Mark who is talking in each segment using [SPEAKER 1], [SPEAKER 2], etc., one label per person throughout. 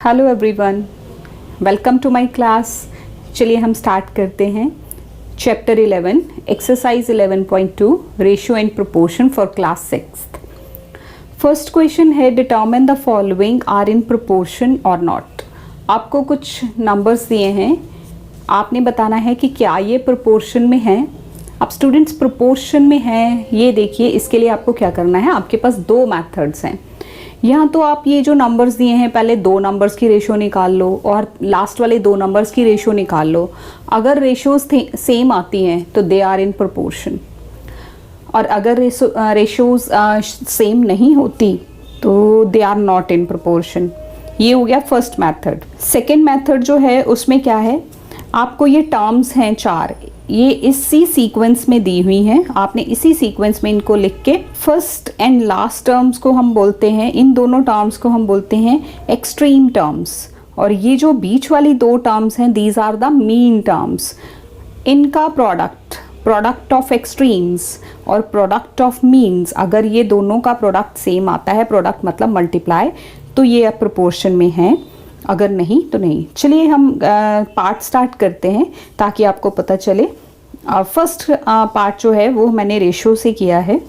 [SPEAKER 1] Hello everyone, welcome to my class. चलिए हम start करते हैं chapter 11 exercise 11.2 ratio and proportion for class 6th। First question है determine the following are in proportion और not. आपको कुछ नंबर्स दिए हैं, आपने बताना है कि क्या ये प्रोपोर्शन में है। अब स्टूडेंट्स प्रोपोर्शन में है ये देखिए, इसके लिए आपको क्या करना है, आपके पास दो मेथड्स हैं। यहाँ तो आप ये जो नंबर्स दिए हैं पहले दो नंबर्स की रेशो निकाल लो और लास्ट वाले दो नंबर्स की रेशो निकाल लो। अगर रेशोज सेम आती हैं तो दे आर इन प्रोपोर्शन, और अगर रेशोज सेम नहीं होती तो they are not in proportion. ये हो गया फर्स्ट मेथड। सेकेंड मेथड जो है उसमें क्या है, आपको ये टर्म्स हैं चार, ये इसी सीक्वेंस में दी हुई हैं, आपने इसी सीक्वेंस में इनको लिख के फर्स्ट एंड लास्ट टर्म्स को हम बोलते हैं, इन दोनों टर्म्स को हम बोलते हैं एक्सट्रीम टर्म्स, और ये जो बीच वाली दो टर्म्स हैं these are the mean terms. इनका प्रोडक्ट ऑफ एक्सट्रीम्स और प्रोडक्ट ऑफ मीन्स, अगर ये दोनों का प्रोडक्ट सेम आता है, प्रोडक्ट मतलब मल्टीप्लाई, तो ये प्रोपोर्शन में है, अगर नहीं तो नहीं। चलिए हम पार्ट स्टार्ट करते हैं ताकि आपको पता चले। फर्स्ट पार्ट जो है वो मैंने रेशो से किया है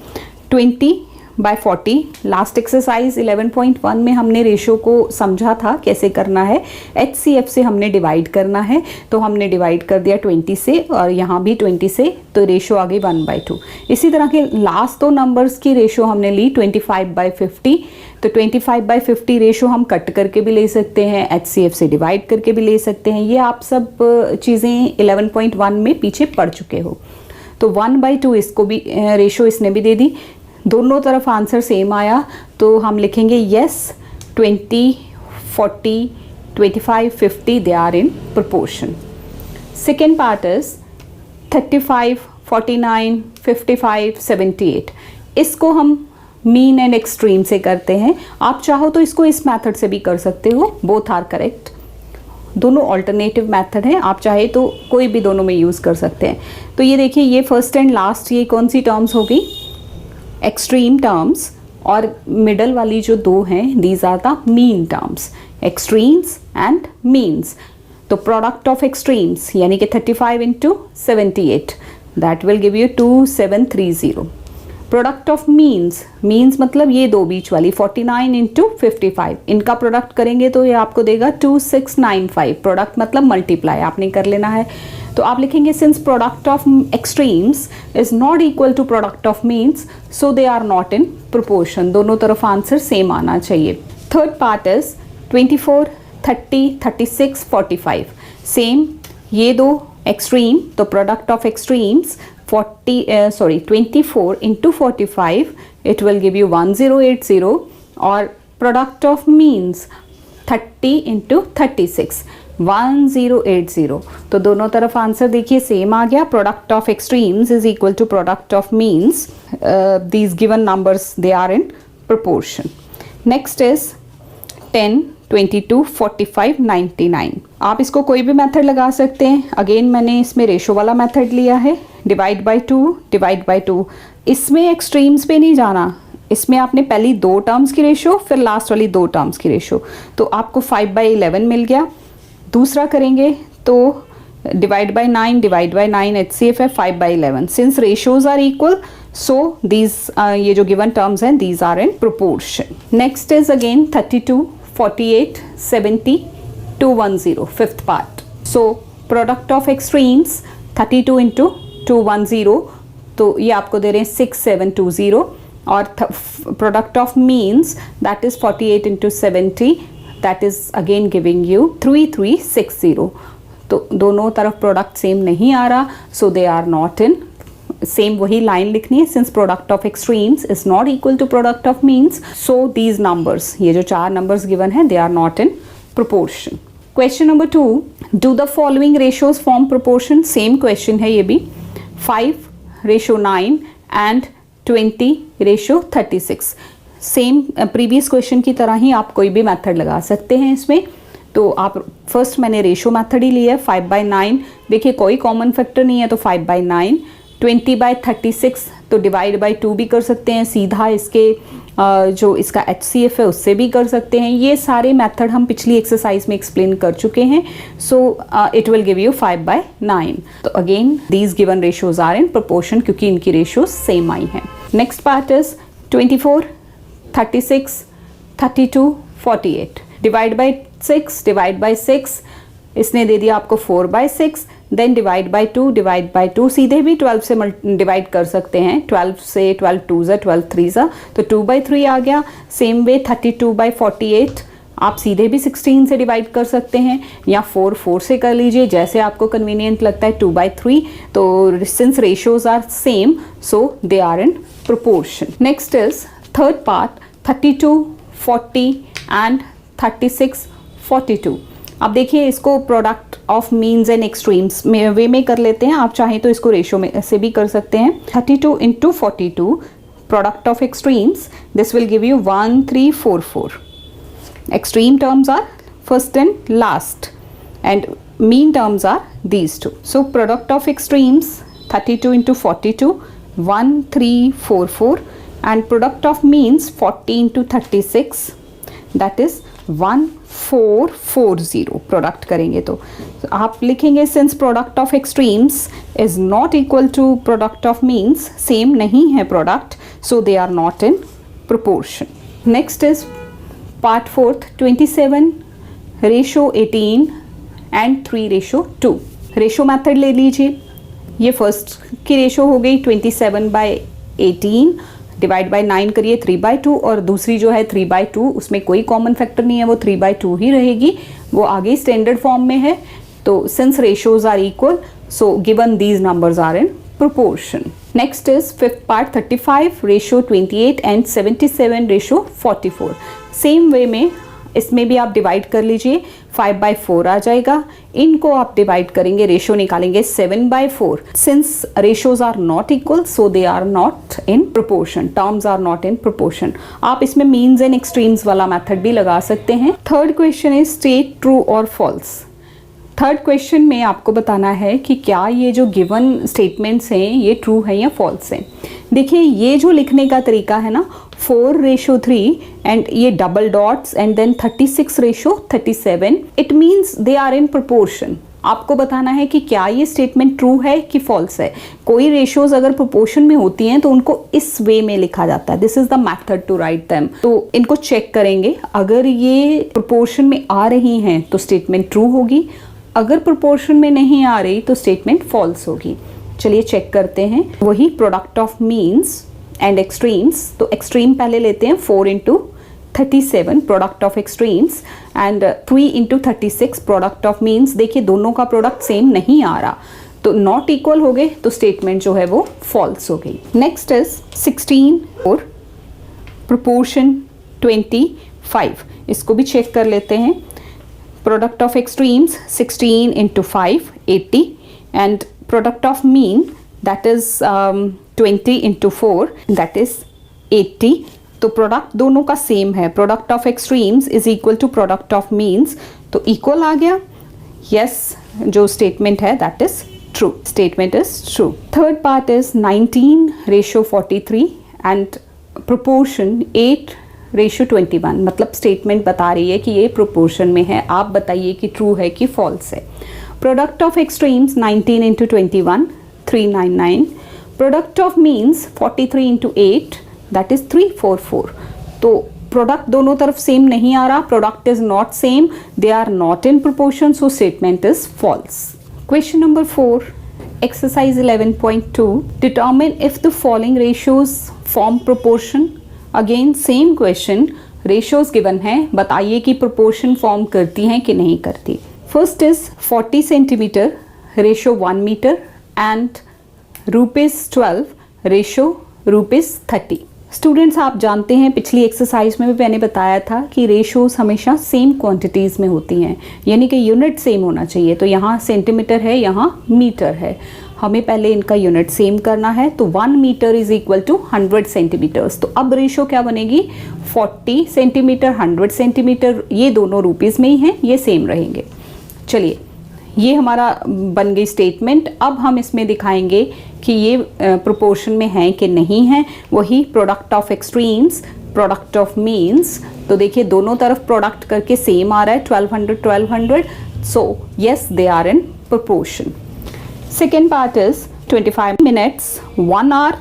[SPEAKER 1] 20/40। लास्ट एक्सरसाइज 11.1 में हमने रेशो को समझा था कैसे करना है, HCF से हमने डिवाइड करना है, तो हमने डिवाइड कर दिया 20 से और यहाँ भी 20 से, तो रेशो आ गई 1/2। इसी तरह के लास्ट दो नंबर्स की रेशो हमने ली 25/50, तो 25/50 रेशो हम कट करके भी ले सकते हैं, HCF से डिवाइड करके भी ले सकते हैं। ये आप सब चीज़ें 11.1 में पीछे पढ़ चुके हो। तो 1/2 इसको भी रेशो इसने भी दे दी, दोनों तरफ आंसर सेम आया, तो हम लिखेंगे yes 20, 40, 25, 50 they are in proportion. Second part is 35, 49, 55, 78। इसको हम मीन एंड एक्सट्रीम से करते हैं। आप चाहो तो इसको इस मेथड से भी कर सकते हो, बोथ आर करेक्ट। दोनों ऑल्टरनेटिव मेथड है, आप चाहे तो कोई भी दोनों में यूज़ कर सकते हैं। तो ये देखिए, ये फर्स्ट एंड लास्ट ये कौन सी टर्म्स होगी, एक्सट्रीम टर्म्स, और मिडल वाली जो दो हैं these are the mean terms, extremes and means. तो प्रोडक्ट ऑफ एक्सट्रीम्स यानी कि 35 × 78 that will give you 2730। Product of means, means मतलब ये दो बीच वाली 49 × 55, इनका प्रोडक्ट करेंगे तो ये आपको देगा 2695। प्रोडक्ट मतलब मल्टीप्लाई आपने कर लेना है, तो आप लिखेंगे since product of extremes is not equal to product of means so they are not in proportion. दोनों तरफ आंसर सेम आना चाहिए। Third part is 24, 30, 36, 45। सेम, ये दो एक्सट्रीम, तो product of extremes 24 × 45 it will give you 1080, और product of means 30 × 36 1080। तो दोनों तरफ आंसर देखिए सेम आ गया। Product of extremes is equal to product of means, these given numbers they are in proportion. Next is 10, 22, 45, 99। आप इसको कोई भी मेथड लगा सकते हैं। अगेन मैंने इसमें रेशो वाला मेथड लिया है, डिवाइड बाई 2। इसमें एक्सट्रीम्स पे नहीं जाना, इसमें आपने पहली दो टर्म्स की रेशो फिर लास्ट वाली दो टर्म्स की रेशो, तो आपको 5/11 मिल गया। दूसरा करेंगे तो डिवाइड बाई 9, HCF है 5/11। Since ratios are equal so these ये जो गिवन टर्म्स हैं these are in proportion. Next is again 32, 48, 70, 210, fifth part. So product of extremes 32 × 210, तो ये आपको दे रहे हैं 6720, और product of means that is 48 × 70 that is again giving you 3360। तो दोनों तरफ प्रोडक्ट सेम नहीं आ रहा, so they are not in. Same वही लाइन लिखनी है, since product of extremes is not equal to product of means so these numbers, ये जो चार नंबर्स गिवन है they are not in proportion. Question number 2, do the following ratios form proportion. Same question है ये भी, 5/9 and 20/36। Same previous question की तरह ही आप कोई भी मेथड लगा सकते हैं इसमें। तो आप फर्स्ट मैंने रेशो मेथड ही लिया है 5/9। देखिए कोई कॉमन फैक्टर नहीं है तो 5/9, 20/36 तो डिवाइड बाय 2 भी कर सकते हैं, सीधा इसके जो इसका HCF है उससे भी कर सकते हैं। ये सारे मेथड हम पिछली एक्सरसाइज में एक्सप्लेन कर चुके हैं। So it will give you 5/9। तो again these given ratios are in proportion क्योंकि इनकी रेशियो सेम आई हैं। Next part is 24, 36, 32, 48। Divide by 6, divide by 6, इसने दे दिया आपको 4/6, then divide by 2, divide by 2, सीधे भी 12 से डिवाइड कर सकते हैं। 12 से 12 2s 12 3s, तो 2/3 आ गया। सेम वे 32/48 आप सीधे भी 16 से डिवाइड कर सकते हैं या 4 से कर लीजिए, जैसे आपको कन्वीनियंट लगता है। 2/3, तो since ratios are same so they are in proportion. Next is third part 32, 40 and 36, 42। अब देखिए इसको product of means and extremes में वे में कर लेते हैं। आप चाहें तो इसको रेशियो में से भी कर सकते हैं। 32 into 42 product of extremes, this will give you 1 3 4 4। Extreme terms are first and last and mean terms are these two. So product of extremes 32 into 42 1 3 4 4 and product of means 40 into 36 that is 1440। Product करेंगे तो आप लिखेंगे since product of extremes is not equal to product of means, same नहीं है product, so they are not in proportion. Next is part fourth 27 ratio 18 and 3:2। Ratio method ले लीजिए। ये first की रेशो हो गई 27/18, डिवाइड बाय 9 करिए 3/2, और दूसरी जो है 3/2 उसमें कोई कॉमन फैक्टर नहीं है, वो 3/2 ही रहेगी, वो आगे स्टैंडर्ड फॉर्म में है। तो since ratios are equal so given these numbers are in proportion. Next is fifth part 35 ratio 28 and 77 ratio 44। Same way में इसमें भी आप डिवाइड कर लीजिए, 5/4 आ जाएगा। इनको आप डिवाइड करेंगे, रेशो निकालेंगे 7/4। Since ratios are not equal so they are not in proportion, terms are not in proportion. आप इसमें मीन्स एंड एक्सट्रीम्स वाला मेथड भी लगा सकते हैं। Third question is state true और फॉल्स। थर्ड क्वेश्चन में आपको बताना है कि क्या ये जो गिवन स्टेटमेंट्स हैं ये ट्रू है या फॉल्स हैं। देखिए ये जो लिखने का तरीका है ना, 4:3 एंड ये double dots and then 36:37, it means they are in proportion. आपको बताना है कि क्या ये स्टेटमेंट ट्रू है कि फॉल्स है। कोई रेशियोज अगर प्रोपोर्शन में होती हैं तो उनको इस वे में लिखा जाता है, this is the method to write them. तो इनको चेक करेंगे, अगर ये प्रोपोर्शन में आ रही हैं तो स्टेटमेंट ट्रू होगी, अगर प्रोपोर्शन में नहीं आ रही तो स्टेटमेंट फॉल्स होगी। चलिए चेक करते हैं। वही product of means and extremes, तो एक्सट्रीम पहले लेते हैं 4 into 37 product of extremes and 3 into 36 product of means. देखिए दोनों का प्रोडक्ट सेम नहीं आ रहा, तो नॉट इक्वल हो गए, तो स्टेटमेंट जो है वो फॉल्स हो गई। नेक्स्ट इज 16 और प्रोपोर्शन 25, इसको भी चेक कर लेते हैं। Product of extremes 16 into 5 80 and product of mean that is 20 into 4 that is 80। तो प्रोडक्ट दोनों का सेम है, product of extremes is equal to product of means, तो इक्वल आ गया। यस, जो स्टेटमेंट है that is true, statement is true. Third part is 19:43 and proportion 8:21। मतलब स्टेटमेंट बता रही है कि ये प्रोपोर्शन में है, आप बताइए कि ट्रू है कि फॉल्स है। Product of extremes 19 into 21 399, product of means 43 into 8 that is 344। तो प्रोडक्ट दोनों तरफ सेम नहीं आ रहा, product is not same, they are not in proportion, so statement is false. Question number 4 exercise 11.2 determine if the following ratios form proportion. Again same question, ratios given है, बताइए कि proportion form करती हैं कि नहीं करती। First is 40 centimetre ratio 1 metre and ₹12 ratio ₹30। Students आप जानते हैं पिछली एक्सरसाइज में भी मैंने बताया था कि रेशोज हमेशा सेम क्वांटिटीज़ में होती हैं, यानी कि यूनिट सेम होना चाहिए। तो यहाँ सेंटीमीटर है, यहाँ मीटर है, हमें पहले इनका यूनिट सेम करना है। तो 1 metre is equal to 100 centimetres. तो अब रेशो क्या बनेगी, 40 सेंटीमीटर 100 सेंटीमीटर, ये दोनों रुपीज़ में ही हैं, ये सेम रहेंगे। चलिए ये हमारा बन गई स्टेटमेंट। अब हम इसमें दिखाएंगे कि ये प्रोपोर्शन में है कि नहीं है। वही product of extremes, product of means. तो देखिए दोनों तरफ प्रोडक्ट करके सेम आ रहा है 1200। So yes they are in proportion. Second part is 25 minutes, 1 hour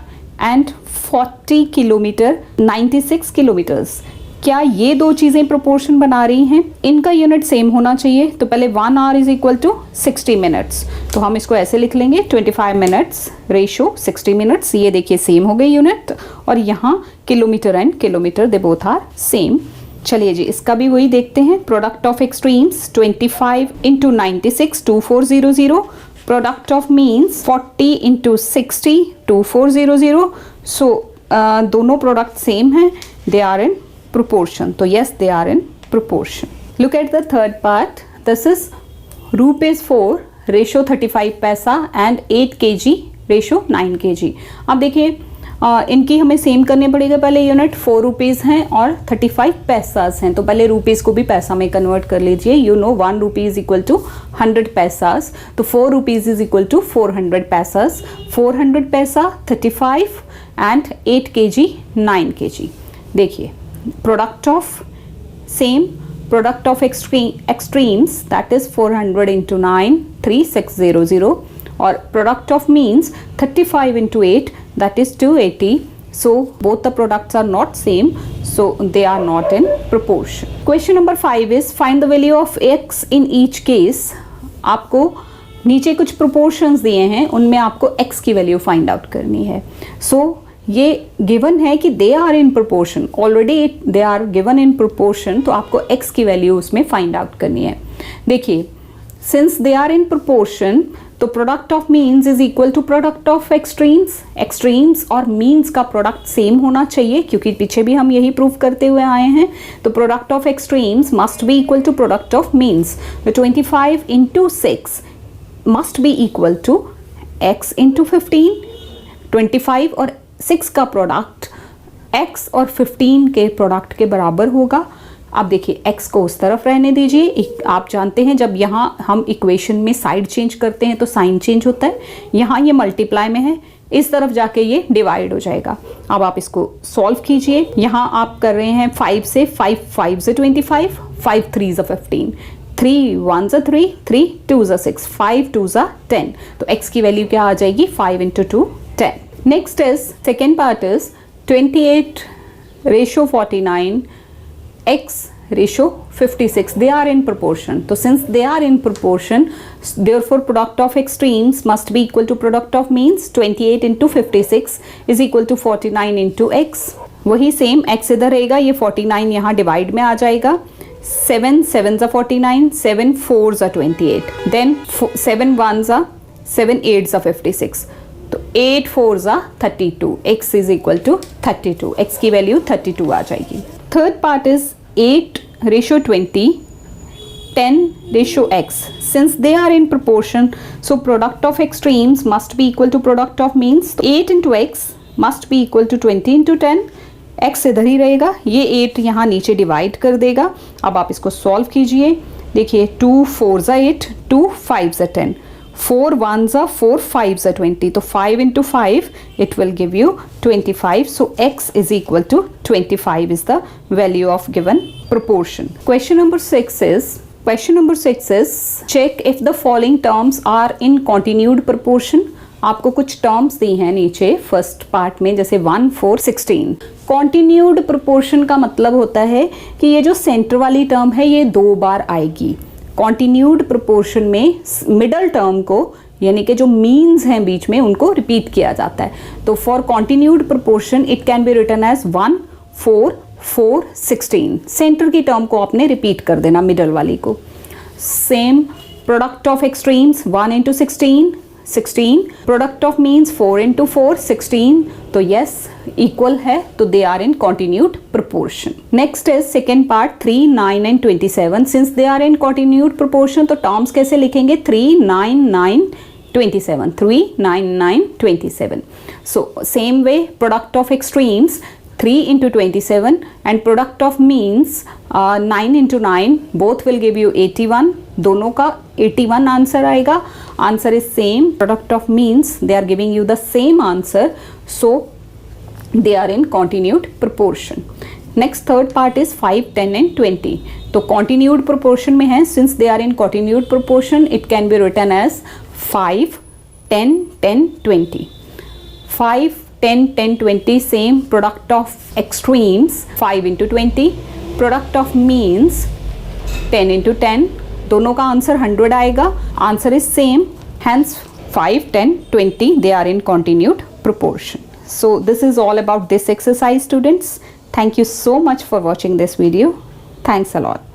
[SPEAKER 1] and 40 kilometre, 96 kilometres. क्या ये दो चीज़ें प्रोपोर्शन बना रही हैं? इनका यूनिट सेम होना चाहिए। तो पहले 1 hour is equal to 60 minutes, तो हम इसको ऐसे लिख लेंगे 25 मिनट्स रेशो 60 मिनट्स। ये देखिए सेम हो गई यूनिट। और यहाँ kilometre and kilometre they both are same. चलिए जी इसका भी वही देखते हैं। Product of extremes 25 into 96 2400, product of means 40 into 60 2400। So दोनों प्रोडक्ट सेम हैं, they are in proportion. So yes, they are in proportion. Look at the third part. This is rupees 4 ratio 35 पैसा and 8 kg ratio 9 kg. अब देखिए इनकी हमें same करने पड़ेगा। पहले यूनिट 4 रुपीज़ हैं और 35 पैसास हैं, तो पहले रुपीज़ को भी पैसा में कन्वर्ट कर लीजिए। You know 1 rupee is equal to 100 paisas, तो 4 rupees is equal to 400 paisas. 400 paisa 35 and 8 kg 9 kg। देखिए product of same product of extremes, that is 400 into 9 3600, or product of means 35 into 8, that is 280. So both the products are not same, so they are not in proportion. Question number 5 is find the value of x in each case. आपको नीचे कुछ proportions दिए हैं, उनमें आपको x की value find out करनी है। So ये गिवन है कि they are in proportion, already they are given in proportion, तो आपको x की वैल्यू उसमें फाइंड आउट करनी है। देखिए since they are in proportion, तो product of means is equal to product of extremes. Extremes और मीन्स का प्रोडक्ट सेम होना चाहिए, क्योंकि पीछे भी हम यही प्रूव करते हुए आए हैं। तो product of extremes must be equal to product of means. तो 25 into 6 must be equal to x into 15। 25 और 6 का प्रोडक्ट x और 15 के प्रोडक्ट के बराबर होगा। अब देखिए x को उस तरफ रहने दीजिए। आप जानते हैं जब यहाँ हम इक्वेशन में साइड चेंज करते हैं तो साइन चेंज होता है। यहाँ ये मल्टीप्लाई में है, इस तरफ जाके ये डिवाइड हो जाएगा। अब आप इसको सॉल्व कीजिए। यहाँ आप कर रहे हैं 5 से 5 5 से 25, 5 3 से 15, 3 1 से 3, 3 2 से 6, 5 2 से 10। तो x की वैल्यू क्या आ जाएगी? 5 into 2 10। Next is second part is 28 ratio 49 x ratio 56. They are in proportion. So since they are in proportion, therefore product of extremes must be equal to product of means। 28 into 56 is equal to 49 into x. वही same x इधर रहेगा, ये 49 यहाँ divide में आ जाएगा। 7 7 ज़ा 49, 7 4 ज़ा 28, then 7 1 ज़ा 7 8 ज़ा 56, तो 8 4 ज़ा 32, x is equal to 32, x की वैल्यू 32 आ जाएगी। Third part is 8 ratio 20 10 ratio x। Since they are in proportion, so product of extremes must be equal to product of means. 8 into x must be equal to 20 into 10। x इधर ही रहेगा, ये 8 यहाँ नीचे divide कर देगा। अब आप इसको सॉल्व कीजिए। देखिए 2 4 ज़ा 8, 2 5 ज़ा 10, 4 1 ज़ा 4, 5 ज़ा 20, तो 5 into 5 it will give you 25. So x is equal to 25 is the value of given proportion. Question number 6 is check if the following terms are in continued proportion. आपको कुछ टर्म्स दी हैं नीचे फर्स्ट पार्ट में, जैसे 1 4 16। Continued proportion का मतलब होता है कि ये जो सेंटर वाली टर्म है ये 2 बार आएगी। कॉन्टिन्यूड प्रोपोर्शन में मिडल टर्म को, यानी कि जो मीन्स हैं बीच में, उनको रिपीट किया जाता है। तो for continued proportion it can be written as 1 4 4 16। Centre की टर्म को आपने रिपीट कर देना, मिडल वाली को। Same product of extremes 1 into 16 16, product of means 4 into 4 16, तो यस इक्वल है, तो they are in continued proportion. Next is second part 3 9 and 27। Since they are in continued proportion, तो टर्म्स कैसे लिखेंगे? 3 9 9 27, 3 9 9 27। So same way product of extremes 3 into 27 and product of means 9 into 9 both will give you 81. दोनों का 81 answer आएगा. Answer is same. Product of means they are giving you the same answer, so they are in continued proportion. Next third part is 5, 10 and 20. तो continued proportion में है. Since they are in continued proportion it can be written as 5, 10, 10, 20. 5, 10, 10, 20 same. Product of extremes 5 into 20. Product of means 10 into 10. दोनों का answer 100 आएगा. Answer is same. Hence 5, 10, 20 they are in continued proportion. So this is all about this exercise, students. Thank you so much for watching this video. Thanks a lot.